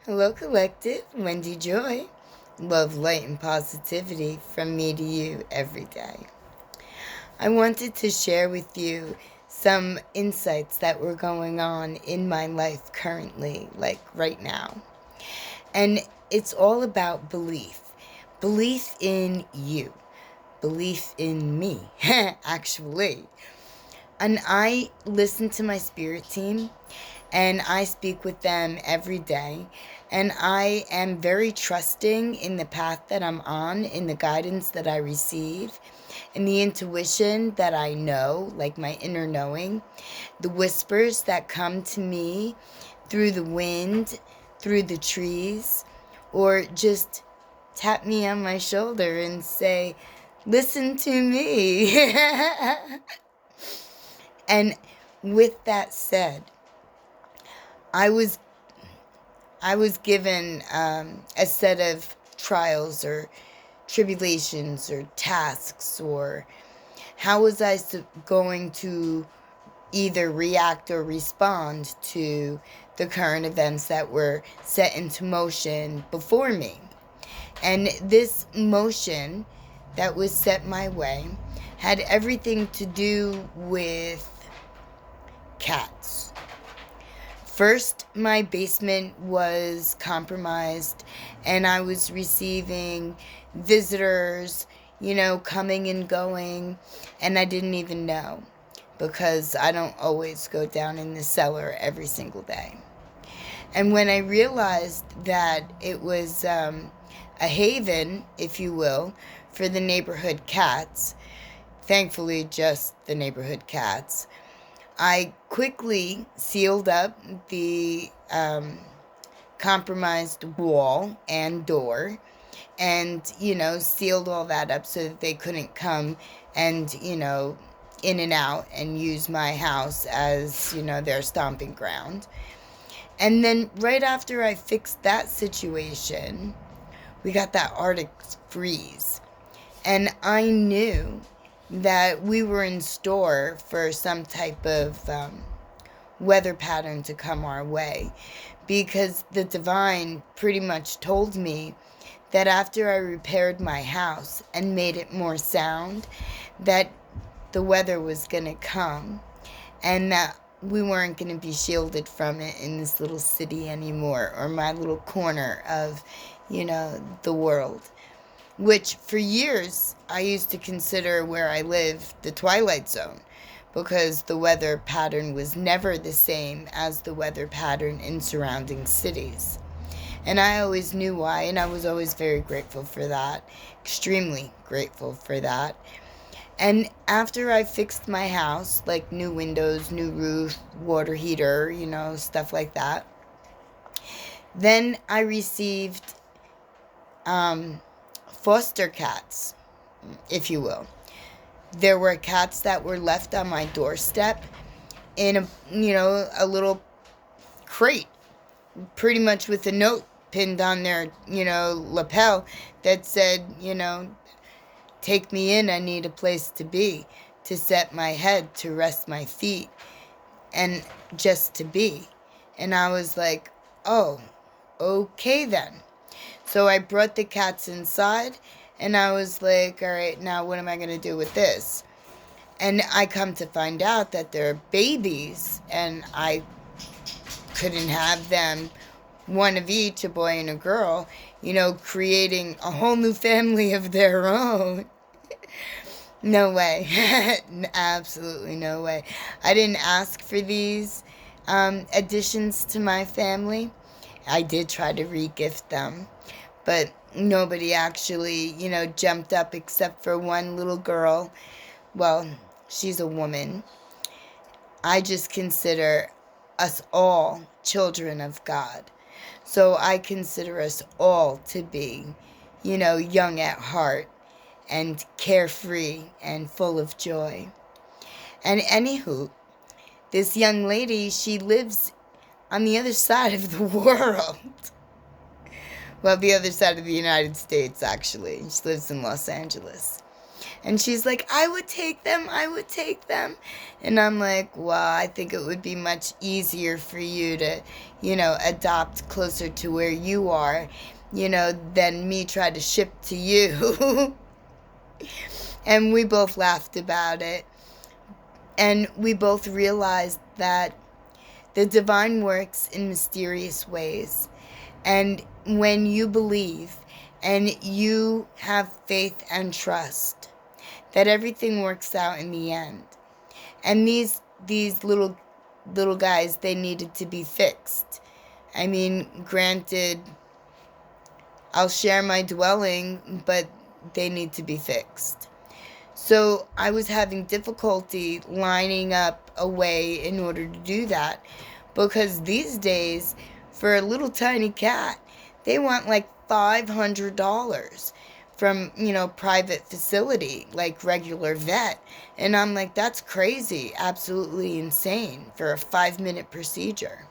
Hello, Collective. Wendy Joy. Love, light, and positivity from me to you every day. I wanted to share with you some insights that were going on in my life currently, like right now. And it's all about belief. Belief in you. Belief in me, actually. And I listen to my spirit team and I speak with them every day. And I am very trusting in the path that I'm on, in the guidance that I receive, in the intuition that I know, like my inner knowing, the whispers that come to me through the wind, through the trees, or just tap me on my shoulder and say, listen to me. And with that said, I was given a set of trials or tribulations or tasks, or how was I going to either react or respond to the current events that were set into motion before me. And this motion that was set my way had everything to do with cats. First, my basement was compromised and I was receiving visitors, coming and going, and I didn't even know because I don't always go down in the cellar every single day. And when I realized that it was a haven, if you will, for the neighborhood cats, thankfully just the neighborhood cats, I quickly sealed up the compromised wall and door and, sealed all that up so that they couldn't come and, in and out and use my house as, their stomping ground. And then right after I fixed that situation, we got that Arctic freeze. And I knew that we were in store for some type of weather pattern to come our way, because the divine pretty much told me that after I repaired my house and made it more sound, that the weather was going to come and that we weren't going to be shielded from it in this little city anymore, or my little corner of, the world. Which for years I used to consider where I live the Twilight Zone, because the weather pattern was never the same as the weather pattern in surrounding cities. And I always knew why, and I was always very grateful for that, extremely grateful for that. And after I fixed my house, like new windows, new roof, water heater, stuff like that, then I received foster cats, if you will. There were cats that were left on my doorstep in a little crate, pretty much with a note pinned on their, lapel that said, take me in, I need a place to be, to set my head, to rest my feet, and just to be. And I was like, oh, okay then. So I brought the cats inside, and I was like, all right, now what am I going to do with this? And I come to find out that they're babies, and I couldn't have them, one of each, a boy and a girl, creating a whole new family of their own. No way. Absolutely no way. I didn't ask for these additions to my family. I did try to re-gift them, but nobody actually, jumped up except for one little girl. Well, she's a woman. I just consider us all children of God. So I consider us all to be, young at heart and carefree and full of joy. And anywho, this young lady, she lives on the other side of the world. Well, the other side of the United States, actually. She lives in Los Angeles. And she's like, I would take them, I would take them. And I'm like, well, I think it would be much easier for you to, adopt closer to where you are, than me try to ship to you. And we both laughed about it. And we both realized that the divine works in mysterious ways. And when you believe and you have faith and trust, that everything works out in the end. And these little guys, they needed to be fixed. I mean, granted, I'll share my dwelling, but they need to be fixed. So I was having difficulty lining up a way in order to do that, because these days, for a little tiny cat, they want like $500 from, private facility, like regular vet. And I'm like, that's crazy, absolutely insane for a 5-minute procedure.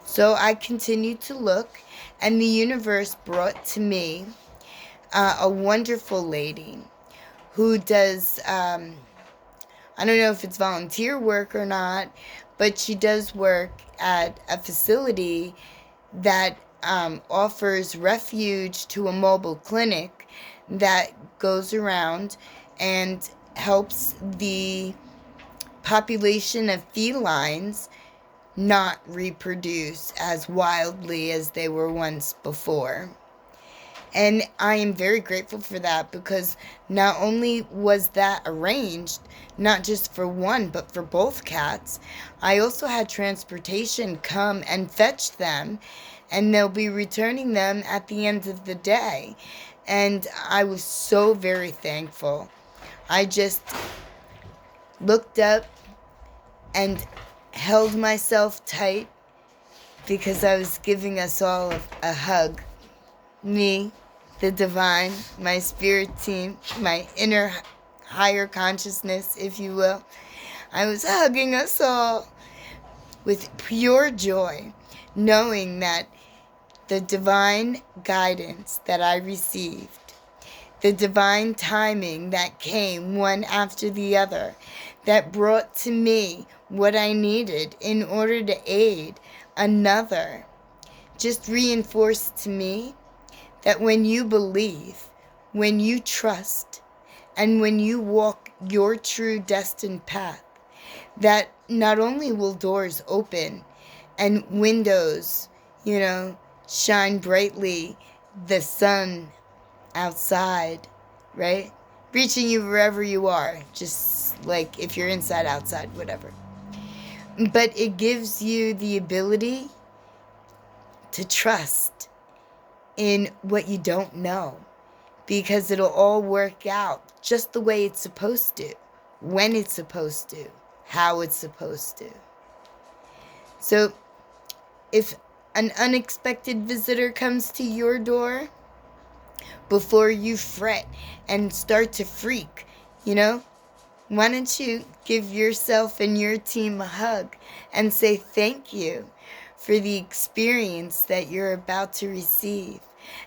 So I continued to look, and the universe brought to me a wonderful lady who does, I don't know if it's volunteer work or not, but she does work at a facility that offers refuge to a mobile clinic that goes around and helps the population of felines not reproduce as wildly as they were once before. And I am very grateful for that, because not only was that arranged, not just for one, but for both cats, I also had transportation come and fetch them, and they'll be returning them at the end of the day. And I was so very thankful. I just looked up and held myself tight, because I was giving us all a hug. Me, the divine, my spirit team, my inner higher consciousness, if you will. I was hugging us all with pure joy, knowing that the divine guidance that I received, the divine timing that came one after the other, that brought to me what I needed in order to aid another, just reinforced to me that when you believe, when you trust, and when you walk your true destined path, that not only will doors open and windows, shine brightly, the sun outside, right? Reaching you wherever you are, just like if you're inside, outside, whatever. But it gives you the ability to trust in what you don't know, because it'll all work out just the way it's supposed to, when it's supposed to, how it's supposed to. So if an unexpected visitor comes to your door, before you fret and start to freak, why don't you give yourself and your team a hug and say thank you for the experience that you're about to receive.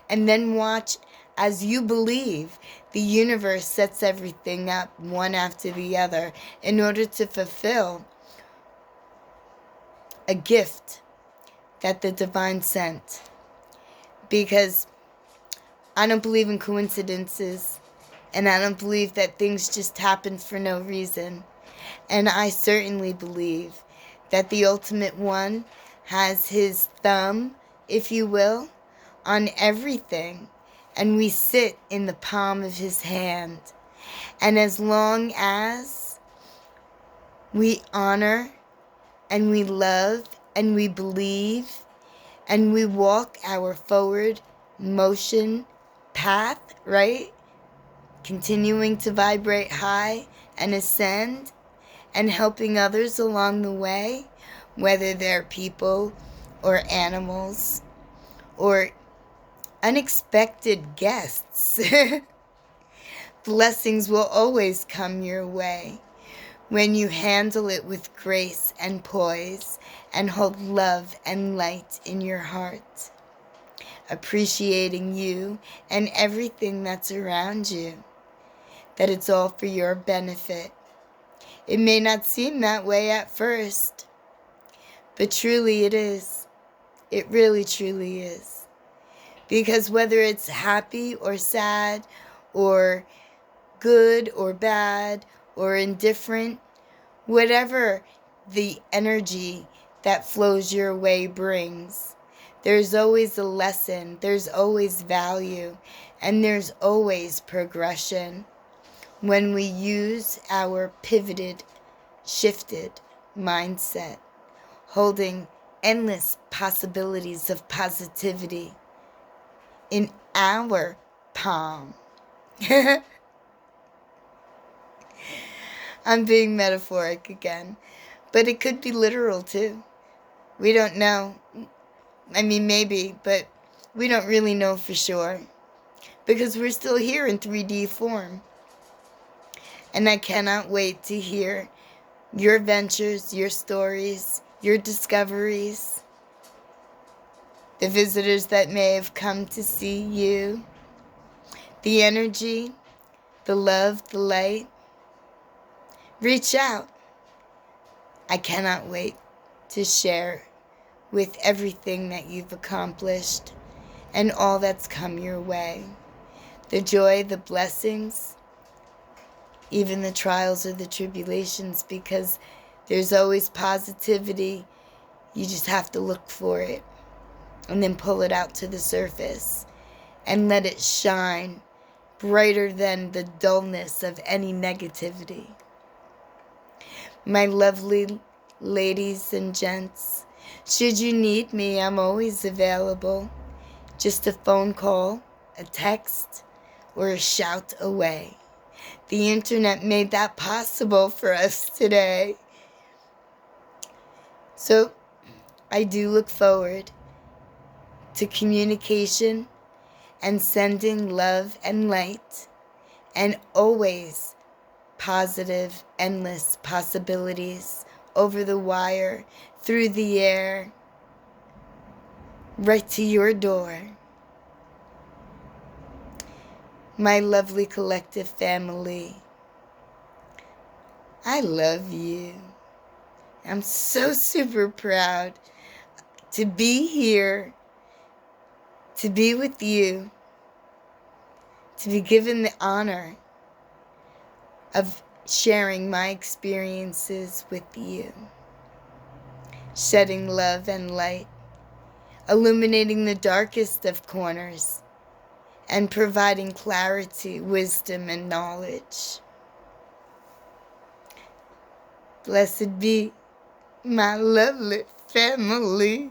And then watch as you believe, the universe sets everything up one after the other in order to fulfill a gift that the divine sent. Because I don't believe in coincidences, and I don't believe that things just happen for no reason. And I certainly believe that the Ultimate One has his thumb, if you will, on everything. And we sit in the palm of his hand. And as long as we honor and we love and we believe and we walk our forward motion path, right? Continuing to vibrate high and ascend and helping others along the way, whether they're people or animals or unexpected guests. Blessings will always come your way when you handle it with grace and poise and hold love and light in your heart, appreciating you and everything that's around you. that it's all for your benefit. It may not seem that way at first, but truly it is. It really, truly is. Because whether it's happy or sad or good or bad or indifferent, whatever the energy that flows your way brings, there's always a lesson, there's always value, and there's always progression when we use our pivoted, shifted mindset, holding endless possibilities of positivity in our palm. I'm being metaphoric again, but it could be literal too. We don't know. I mean, maybe, but we don't really know for sure because we're still here in 3D form. And I cannot wait to hear your ventures, your stories, your discoveries, the visitors that may have come to see you, the energy, the love, the light. Reach out. I cannot wait to share with everything that you've accomplished and all that's come your way. The joy, the blessings, even the trials or the tribulations, because there's always positivity. You just have to look for it and then pull it out to the surface and let it shine brighter than the dullness of any negativity. My lovely ladies and gents, should you need me, I'm always available. Just a phone call, a text, or a shout away. The internet made that possible for us today. So I do look forward to communication and sending love and light, and always positive, endless possibilities over the wire, through the air, right to your door. My lovely collective family, I love you. I'm so super proud to be here, to be with you, to be given the honor of sharing my experiences with you, shedding love and light, illuminating the darkest of corners, and providing clarity, wisdom, and knowledge. Blessed be my lovely family.